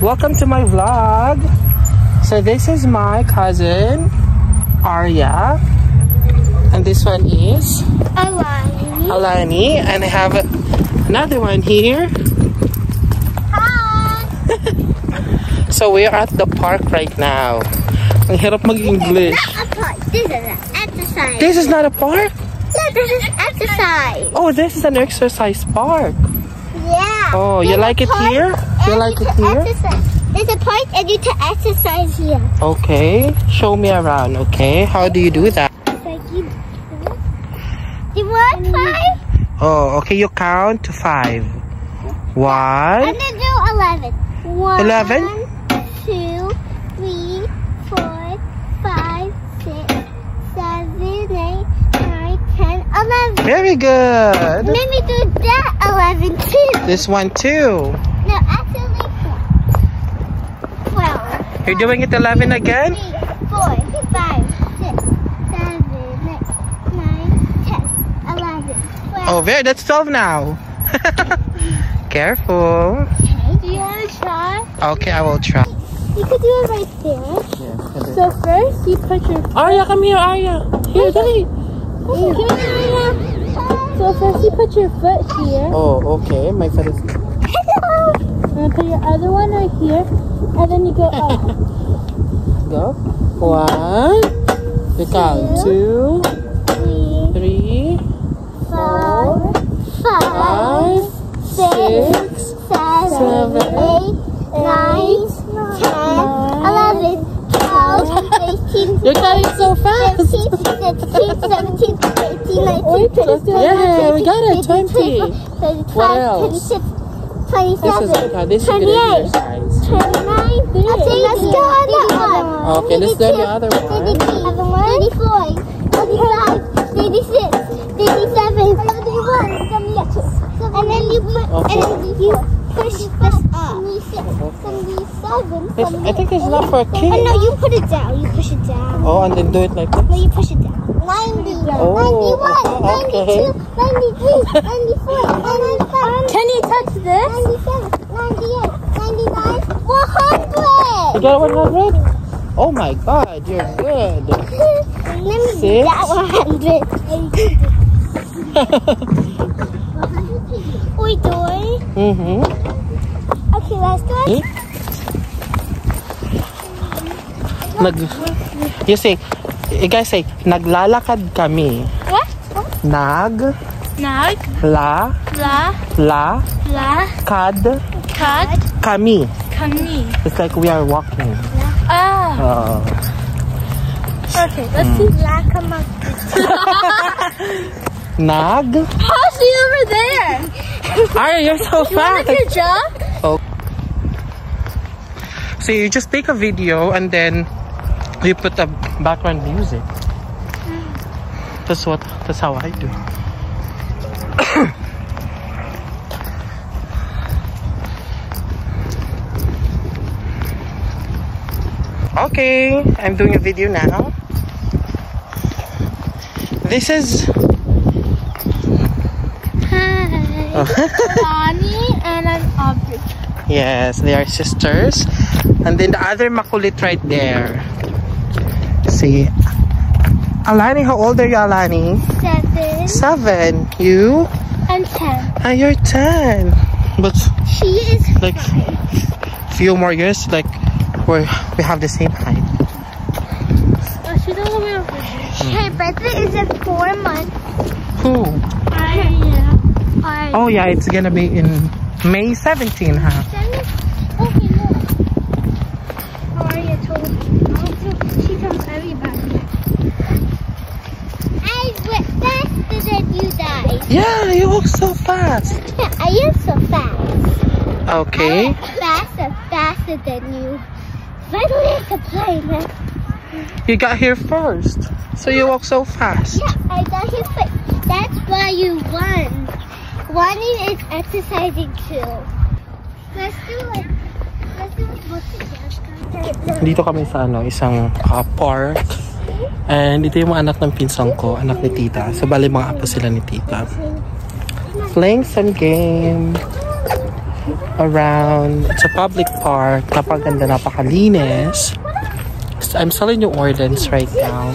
Welcome to my vlog. So this is my cousin Arya, and this one is Alani, and I have another one here. Hi. So we are at the park right now. Ang hirap mag-English. Not a park. This is an exercise. This is not a park? Yeah, this is exercise. Oh, this is an exercise park. Yeah. Oh, you like it here? You like it here? There's a park and you can exercise here. Okay, show me around, okay? How do you do that? You want 5? Oh, okay, you count to 5. 1. And then do 11. 1, 11? 2, 3, 4, 5, 6, 7, 8, 9, 10, 11. Very good. Let me do that 11 too. This one too. No, actually 12. You're doing it 11 again? 3, 4, 5, 6, 7, 8, 9, 10, 11, 12. Oh, there, that's 12 now. Careful. Okay, do you want to try? Okay, I will try. You could do it right there. Yes, So first, you put your... Arya, come here, Arya. Here, dali. Give me Arya. So first, you put your foot here. Oh, okay. My foot is... And put your other one right here. And then you go up. Go. 1. You count. 2, 3, 4, 5, 6, 7, 8, 9, 10, 11, 12, 13, You're going so fast. 15, 16, 17, 18, 19, 20, Yeah, we got it. 20. 25, What else? 26, 27, This is good 28, exercise. 29, 30. Let's go on that one. Okay, let's do the other one. 34, 35, 36, 37, 71, 72. And then you put, Okay. and then you push this up. 77, I think it's not for Oh kids. no, you put it down. You push it down. Oh, and then do it like No, this. you push it down. 90, Oh, 91, okay. 92, 93, 94, 95. Can you touch this? 97, 98, 99, 100. You got 100? Oh my God, you're good. Let me do 6. that 100. Oi, doy. Okay, let's do it. You guys say, naglalakad kami. What? Nag, Nag, la, la, kad, kad, kami. kami. It's like we are walking. Ah. Okay, let's see. La, come on. Nag. Oh, see over there. Arya, you're so You want fast. to jump? Oh. So you just take a video and then you put the background music. That's how I do. Okay, I'm doing a video now. This is Bonnie and an Aubrey. yes, they are sisters. And then the other makulit right there. See, Alani, how old are you, Alani? 7 7. You? and 10. Ah, you're 10. But She is like few more years, like we have the same height. Oh, she's all the way over there. Her birthday is in 4 months. Who? Yeah. Oh yeah, it's gonna be in May 17, huh? Okay, no. Aria told me. She tells everybody. I went faster than you guys. Yeah, you walk so fast. I am so fast. Okay. Faster than you. Finally, I can play now. You got here first, so you walk so fast. Yeah, I got here first. That's why you won. Running is exercising too. Let's do it. Let's do it. Dito kami sa isang park. And ito yung mga anak ng pinsang ko, anak ni tita. So bali mga apo sila ni tita. Playing some game. around. It's a public park. Napaganda, napakalinis. I'm still in New Orleans right now.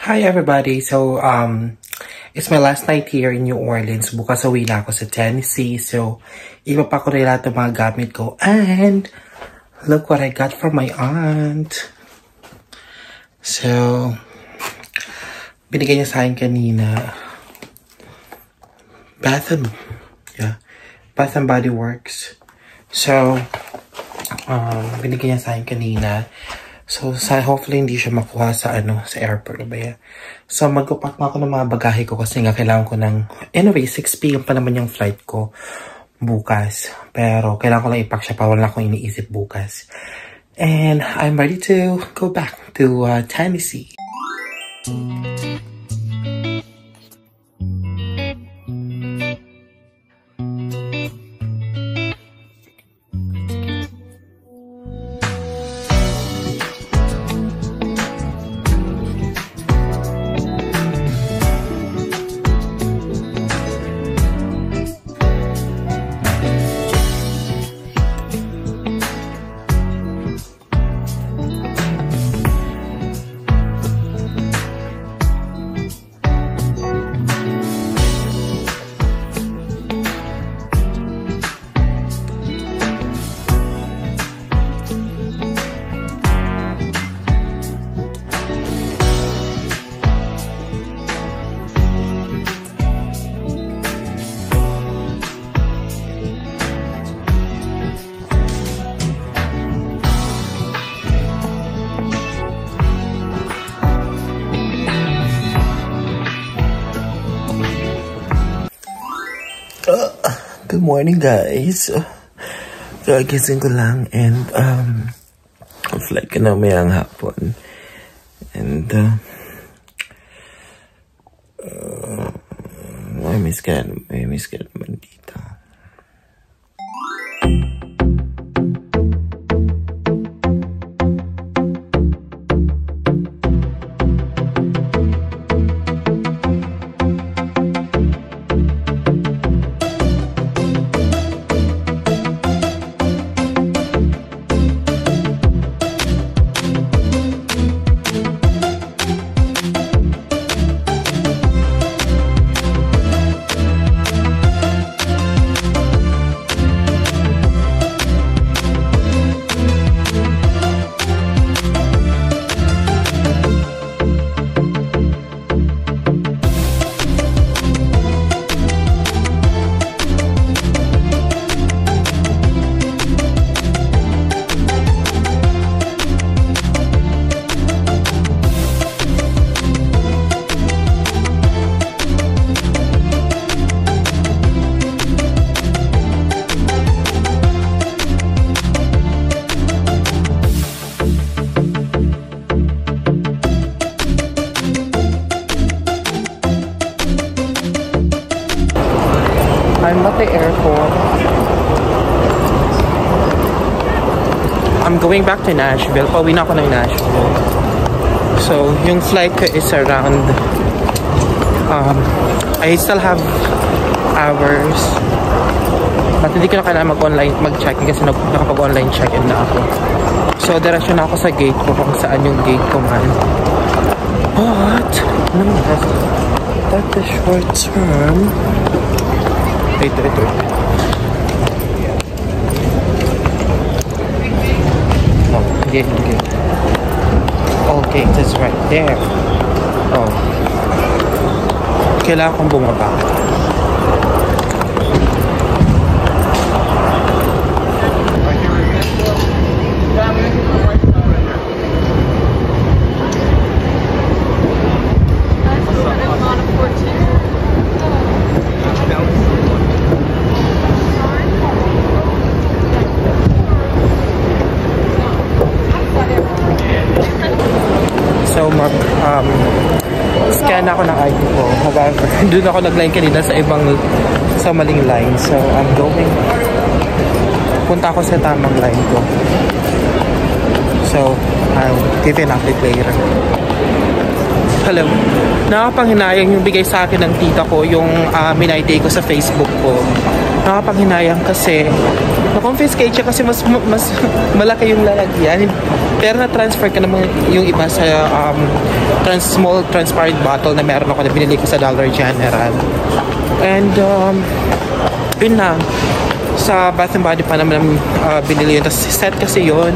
Hi everybody. So, it's my last night here in New Orleans. Bukas uwi na ako sa Tennessee. So, ipapak ko rin lahat ng mga gamit ko. And, look what I got from my aunt. So, binigay niya sa akin kanina. Bath and Body Works. So, binigay niya sa akin kanina. So, hopefully hindi siya makuha sa sa airport ba yan. So, mag-pack na ako ng mga bagahe ko kasi nga kailangan ko ng, anyway, 6 p.m. pa naman yung flight ko bukas. Pero, kailangan ko lang ipack siya pa wala akong iniisip bukas. And, I'm ready to go back to Tennessee. Good morning, guys. Kagising ko lang and flight ko na mayang hapon. And I miss ka naman dito. I'm at the airport. I'm going back to Nashville. Pauwi na ako ng Nashville. So, yung flight ko is around I still have hours. But hindi ko na kailangan mag-check-in kasi nakapag-online check-in na ako. So, diretsyo na ako sa gate ko kung saan yung gate ko man. But, that's the short term. Ito. Oh, gate. Oh, gate is right there. Oh. Kailangan kong bumaba. So, scan ako ng ID ko. However, doon ako nag-line kanina sa maling line. So, I'm going. Punta ako sa tamang line ko. So, I'll give you an update later. Hello. Nakapanghinayang yung bigay sa akin ng tita ko, yung minayday ko sa Facebook ko. nakapanghinayang kasi na-confiscate siya kasi mas malaki yung lalagyan. Pero na-transfer ka naman yung iba sa small transparent bottle na meron ako na binili ko sa Dollar General. And yun na, sa Bath and Body pa naman binili yun. Tapos set kasi yun.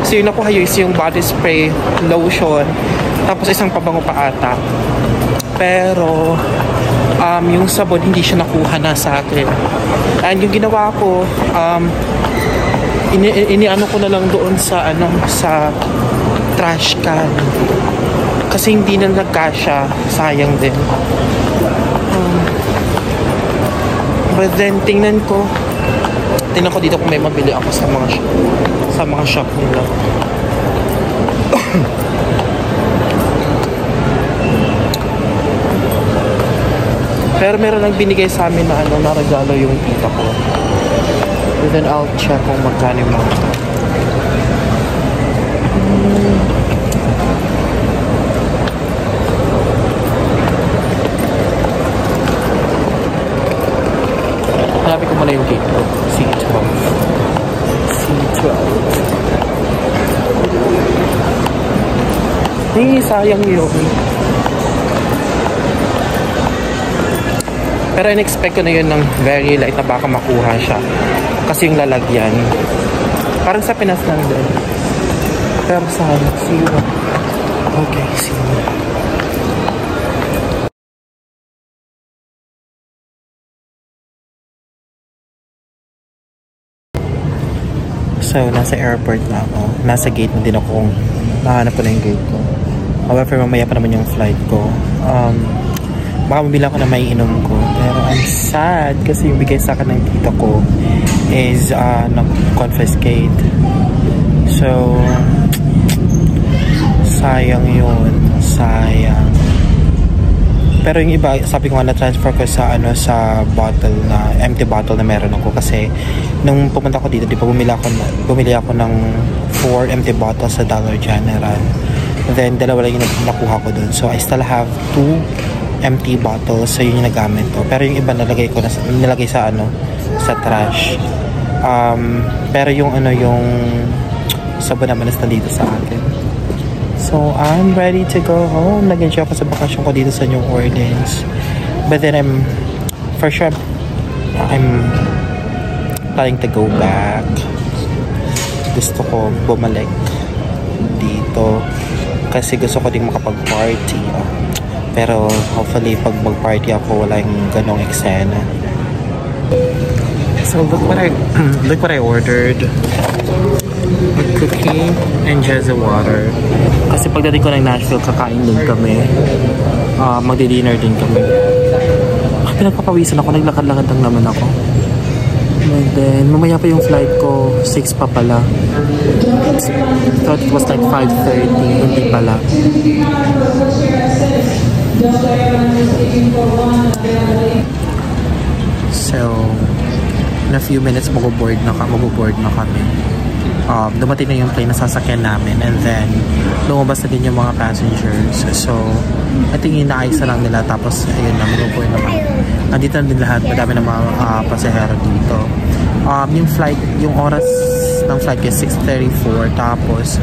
So yung nakuha yun is yung body spray, lotion, tapos isang pabango pa ata. Pero yung sabon hindi siya nakuha na sa akin. And yung ginawa ko, iniano ko na lang doon sa sa trash can. Kasi hindi na nagkasya, sayang din. But then tingnan ko dito kung may mabili ako sa mga shop nila. Pero meron lang binigay sa amin na na regalo yung tita ko. And then I'll check kung magkano yung mga. Hanapin ko muna yung gate ko. C12. Sayang yun. Pero in-expect ko na yun ng very light na baka makuha siya. Kasi yung lalagyan. Parang sa Pinas lang din. Pero sana, zero. Okay, zero. So, nasa airport na ako. Nasa gate na din ako kung nahanap ko na yung gate ko. However, mamaya pa naman yung flight ko. Baka mabila ko na may inom ko. Pero I'm sad kasi yung bigay sa akin ng tita ko is na-confiscate. So, sayang yun. Sayang. Pero yung iba, sabi ko nga na-transfer ko sa sa bottle na, empty bottle na meron ako. Kasi nung pumunta ko dito, di ba bumili ako ng 4 empty bottles sa Dollar General. Then, dalawa lang yung nakuha ko dun. So, I still have 2 empty bottles. So, yun yung nagamit ko. Pero yung iba nilagay sa sa trash. Pero yung yung sabon naman is nandito sa akin. So, I'm ready to go home. Nag-enjoy ako sa bakasyon ko dito sa New Orleans. But then, for sure, I'm planning to go back. Gusto ko bumalik dito. Kasi gusto ko ding makapag-party. Pero, hopefully, pag mag-party ako, wala yung ganong eksena. So, look what I ordered. A cookie and just a water. Kasi pagdating ko ng Nashville, kakain din kami. Magdi-dinner din kami. Pinagpapawisan ako, naglakad-lakad lang naman ako. And then, mamaya pa yung flight ko, 6 pa pala. I thought it was like 5:30, hindi pala. So, in a few minutes, mag-board na kami. Dumating na yung plane na sasakyan namin, and then lumabas na din yung mga passengers. So, I think inaayos na lang nila, tapos ayun na, mag-board naman. Nandito na din lahat, madami na mga pasahero dito. Yung oras ng flight is 6:34, tapos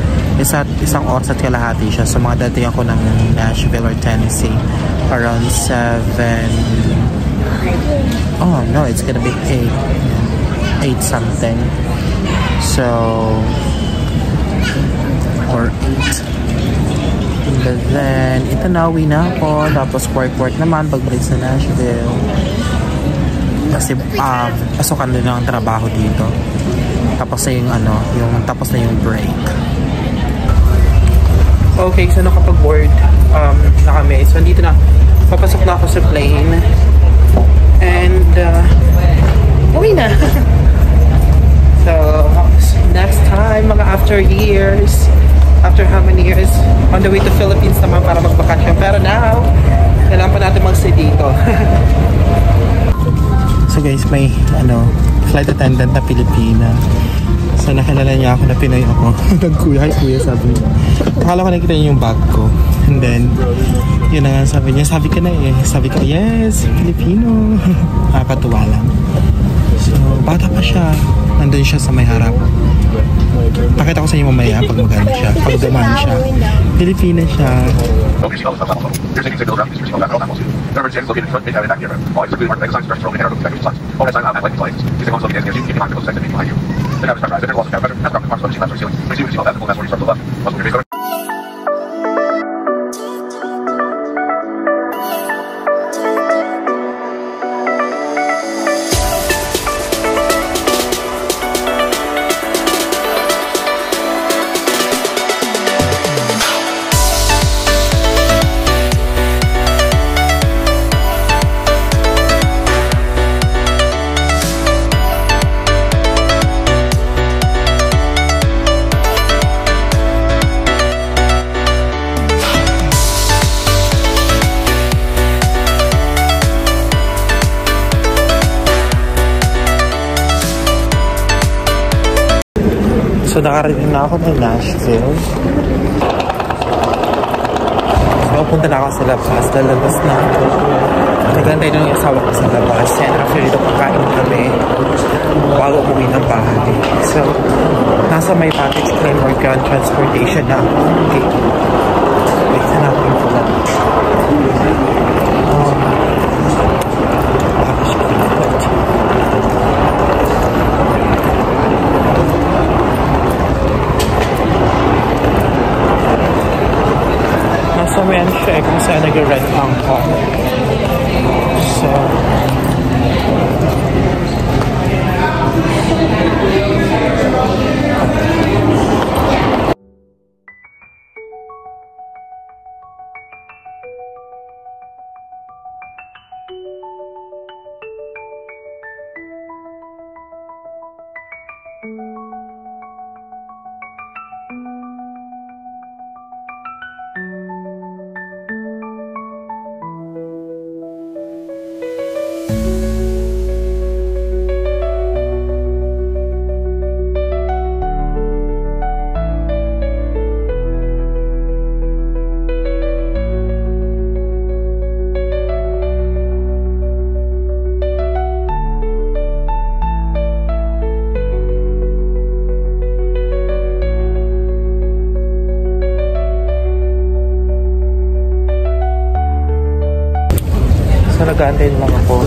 isang oras at kalahati siya. So, mga dating ako ng Nashville or Tennessee around 7. Oh no, it's gonna be 8 something. So, or 8. But then, ito na, uwi na ako. Tapos work naman pagbalik sa Nashville. Kasi pasukan din ang trabaho dito. Tapos na yung tapos na yung break. Okay, so nakapag-board na kami. So, dito na. Papasok na ako sa plane. And, uwi na. So, next time, mga after how many years, on the way to Philippines naman para magbakasyon. Pero now, kailangan pa natin mag-stay dito. So guys, may flight attendant na Pilipina. So nakilala niya ako na Pinoy ako. Nag-kuya, hi kuya, sabi niya. Akala ko nakita niya yung bag ko. And then, yun na nga sabi niya, sabi ka na eh. Sabi ko, yes, Filipino. Nakakatuwa lang. So, Bata pa siya. Nandun siya sa may harap. Pakita ko sa inyo mamaya pag maganda siya. Pag dumaan siya. Pilipina siya. So, nakarating na ako ng Nashville. So, punta na ako sa labas. Lalabas na ako. Nagantay na yung asawa ko sa labas. Yan, actually, ito pagkain kami bago umuwi ng bahay. So, nasa may package claim or ground transportation na ako. Okay. Wait, hanapin ko lang. Package claim. So, may ano siya kung saan nag-rent ang car. So, nag-aantay lang ako.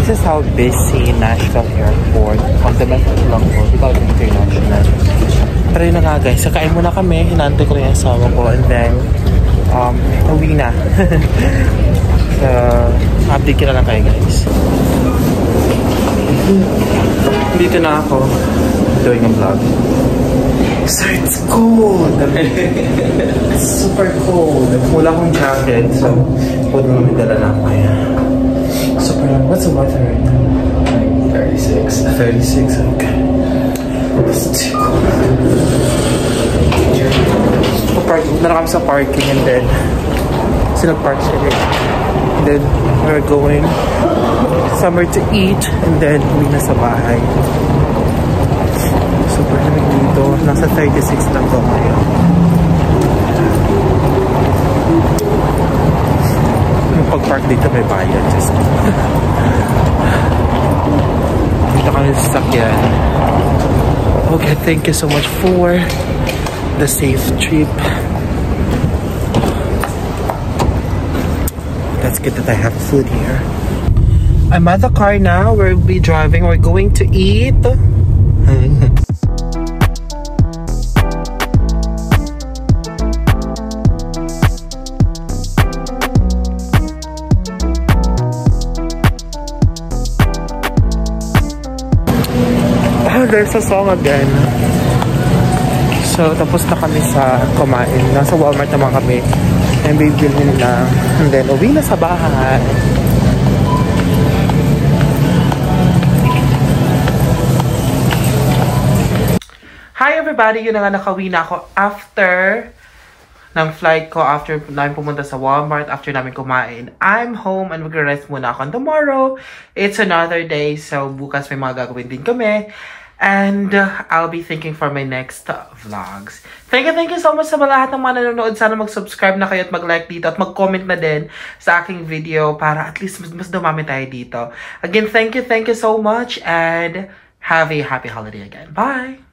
This is how busy Nashville Airport. Fundamental lang po. Di ba international? Pero yun na nga guys. Sakain muna kami. Hinantay ko na yung asawa ko. And then, uwi na. So, update ko na lang kayo guys. Dito na ako. Doing a vlog. So it's cold! It's super cold. Wala akong jacket, so huwag mo namin dala na ako. Super lang. What's the weather right now? 36. 36, okay. It's too cold. Punta na kami sa parking and then sinag-park siya rin. And then we're going somewhere to eat and then uwi na sa bahay. Super lamig dito. Nasa 36 lang daw ngayon. Yung pag-park dito may bayad. Just dito kami sa sakyan. Okay, thank you so much for the safe trip. That's good that I have food here. I'm at the car now. We'll be driving. We're going to eat. There's a song again. So, tapos na kami sa kumain. Nasa Walmart naman kami. And bibilhin na. And then, uwi na sa bahay. Hi everybody! Yun na nga, nakauwi na ako after ng flight ko, after namin pumunta sa Walmart, after namin kumain. I'm home and mag-rest muna ako. And tomorrow, it's another day. So, bukas may mga gagawin din kami. And I'll be thinking for my next vlogs. Thank you so much sa lahat ng mga nanonood. Sana mag-subscribe na kayo at mag-like dito at mag-comment na din sa aking video para at least mas dumami tayo dito. Again, thank you so much and have a happy holiday again. Bye!